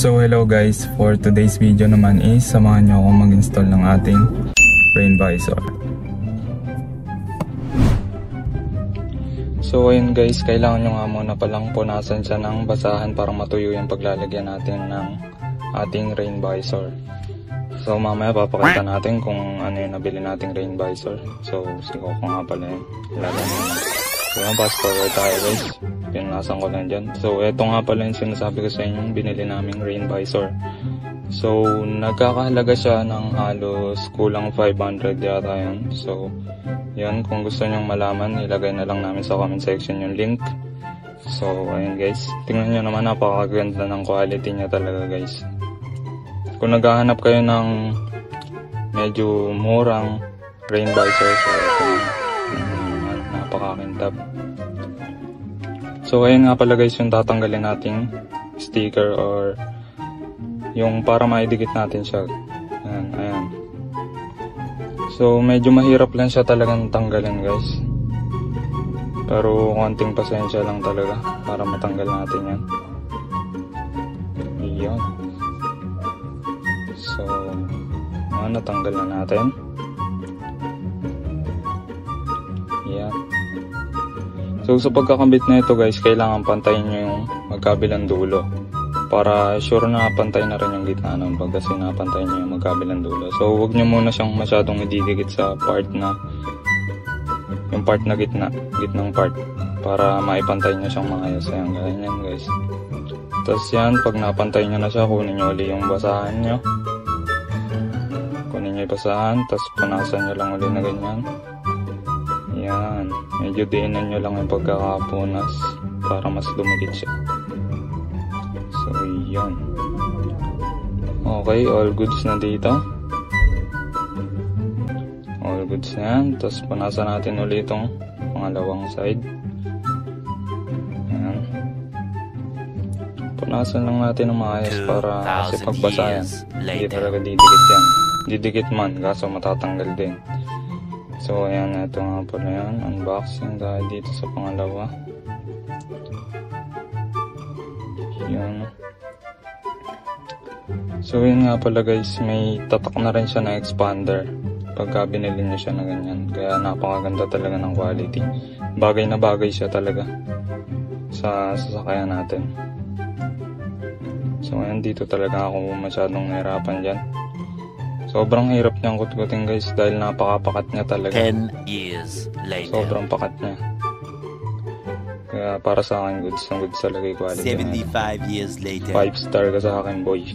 So hello guys, for today's video naman is samahan nyo ako mag-install ng ating rain visor. So ayun guys, kailangan nyo nga muna palang punasan siya ng basahan para matuyo yung paglalagyan natin ng ating rain visor. So mamaya papakita natin kung ano yung nabili nating rain visor. So sigaw ko nga pala yun. So yung fast forward tayo guys, pinunasan ko lang dyan. So eto nga pala yung sinasabi ko sa inyo, binili naming rain visor. So nagkakahalaga siya ng halos kulang 500 yata yun. So yan, kung gusto nyong malaman, ilagay na lang namin sa comment section yung link. So ayun guys, tingnan nyo naman, napakaganda ng quality niya talaga guys. Kung naghahanap kayo ng medyo murang rain visor, so napakakintab. So ayun nga pala guys, yung tatanggalin nating sticker or yung para maidikit natin siya. Ayan. So medyo mahirap lang siya talagang tanggalin guys. Pero konting pasensya lang talaga para matanggal natin yan. Iyon. So natanggal na natin. Yan. So sa pagkakabit na ito guys, kailangan pantayin nyo yung magkabilang dulo para sure na pantay na rin yung gitna nun pag kasi napantay nyo yung magkabilang dulo. So huwag nyo muna siyang masyadong ididikit sa part na yung part na gitnang part para maipantay nyo siyang maayos. Ayan, ganyan guys. Tapos yan, pag napantay nyo na siya, kunin nyo ulit yung basahan nyo. Kunin nyo yung basahan, tapos punasan nyo lang ulit na ganyan. Yan, medyo diinan nyo lang yung pagkakapunas para mas dumikit siya. So yan. Okay, all goods na dito. All goods na yan. Tapos punasan natin ulit itong pangalawang side. Yan. Punasan lang natin ng maayos para kasi pagbasa yan, hindi talaga didikit yan. Didikit man, kaso matatanggal din. So ayan, ito nga pala yan, unboxing dahil dito sa pangalawa. Yan. So yun nga pala guys, may tatak na rin siya na expander pagka binili niyo siya na ganyan. Kaya napakaganda talaga ng quality. Bagay na bagay siya talaga sa sasakyan natin. So ayan, dito talaga ako masyadong nahirapan dyan. Sobrang hirap niyang kutkutin guys dahil napakapakat niya talaga. 10 years later. Sobrang pakat niya. Kaya para sa akin, goods na goods talaga yung quality. 75 years later. 5 star ka sa akin, boy.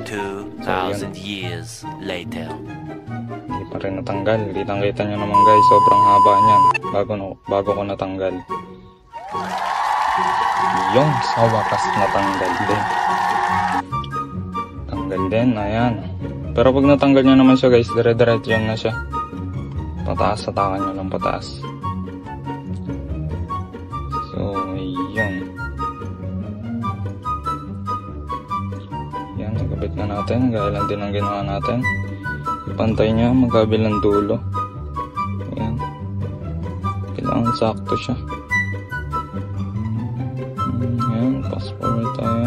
2,000 years later. Hindi pa rin natanggal. Kitang-kita nyo naman guys, sobrang haba niyan bago ko natanggal. Yung sa wakas natanggal din. Tanggal din, ayan. Pero pag natanggal nyo naman siya guys, dire-diretso na siya. Pataas, atakan nyo lang pataas. So, yun. Yan, nagkabit na natin. Gaya lang din ang ginawa natin. Ipantay niya, magkabilang dulo. Ayan. Kailangan sakto siya. Ayan, fast forward tayo.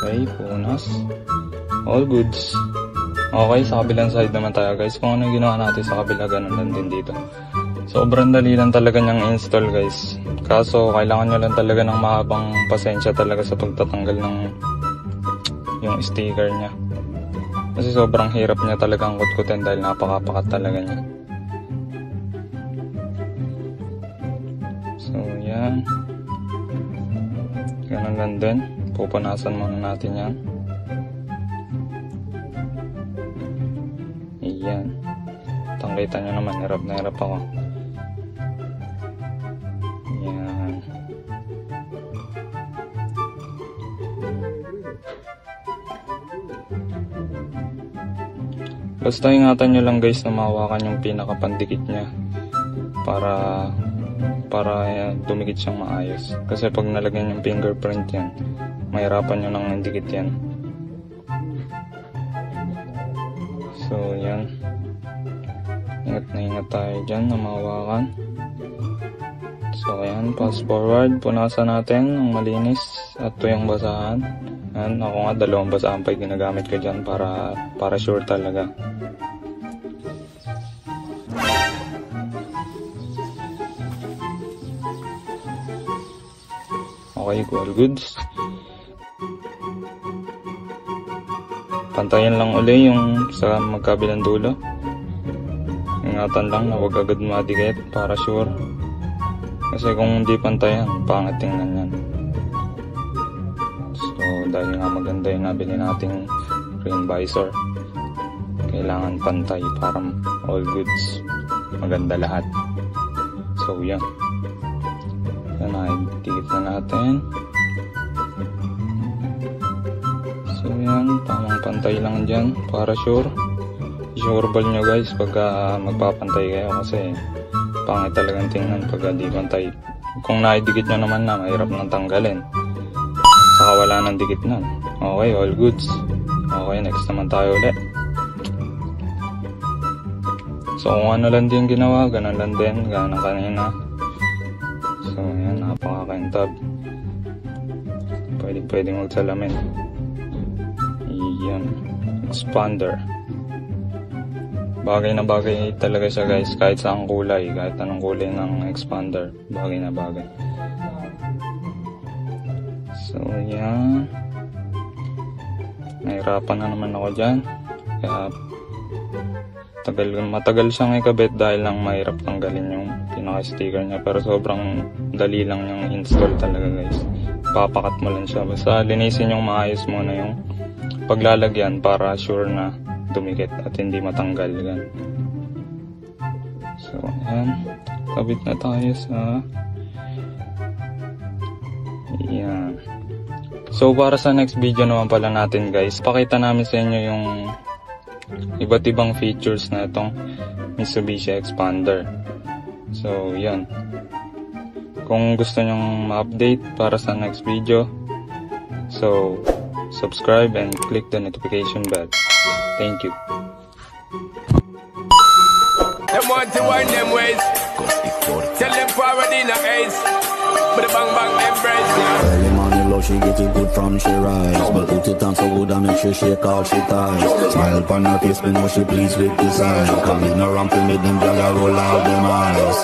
Okay, punas. All goods. Okay, sa kabilang side naman tayo guys. Kung ano yung ginawa natin sa kabila, ganun lang din dito. Sobrang dali lang talaga niyang install guys. Kaso kailangan nyo lang talaga ng mahabang pasensya talaga sa pagtatanggal ng yung sticker niya. Kasi sobrang hirap niya talagang kutkutin dahil napakapakat talaga niya. So yan. Ganun lang din. Pupunasan muna natin yan. Iyan. Tangkita nyo naman, hirap na hirap ako. Yan. Basta ingatan nyo lang guys na mahawakan yung pinakapandikit nya para dumikit siyang maayos. Kasi pag nalagyan yung fingerprint yan, mahirapan nyo nang indikit yan. So yan, ingat na ingat tayo dyan na mahawakan. So ayan, fast forward, punasan natin ng malinis at tuyong basahan. Ayan, ako nga 2 basahan pa yung ginagamit ko dyan para sure talaga. Okay, all goods. Pantayan lang uli yung sa magkabilang dulo. Ingatan lang na huwag agad madikit para sure. Kasi kung hindi pantayan, pangit tingnan yan. So dahil nga maganda yung nabili nating rain visor, kailangan pantay para all goods, maganda lahat. So yan. Yan ay dikit na natin. So yan, tamang pantay lang dyan para sure. Sureball nyo guys pagka magpapantay kayo kasi pangit talagang tingnan pagka di pantay. Kung naidikit nyo naman na, mahirap nang tanggalin. Saka wala nang dikit nun. Okay, all goods. Okay, next naman tayo ulit. So kung ano lang din ginawa, ganun lang din, ganun kanina. So yan, napakakaintab. Pwedeng magsalamin. Yan, expander. Bagay na bagay talaga siya guys, kahit saang kulay, kahit anong kulay ng expander, bagay na bagay. So yan, nahirapan na naman ako dyan, kaya matagal siyang ikabit dahil lang mahirap tanggalin yung pinaka-sticker niya, pero sobrang dali lang niyang install talaga guys. Papakat mo lang siya, basta linisin yung maayos muna yung paglalagyan para sure na dumikit at hindi matanggal yan. So ayan, kabit na tayo sa ayan. So para sa next video naman pala natin guys, pakita namin sa inyo yung iba't ibang features na itong Mitsubishi Expander. So yan, kung gusto nyong ma-update para sa next video, so subscribe and click the notification bell. Thank you. Them want to wind them ways. Tell them forward in a ace. But the bang bang embrace now. Early morning low, she get it good from she rise. But put it on so good and make sure she all she ties. Smile upon her face, me know she pleased with the size. Come in around to make them jagger roll out them eyes.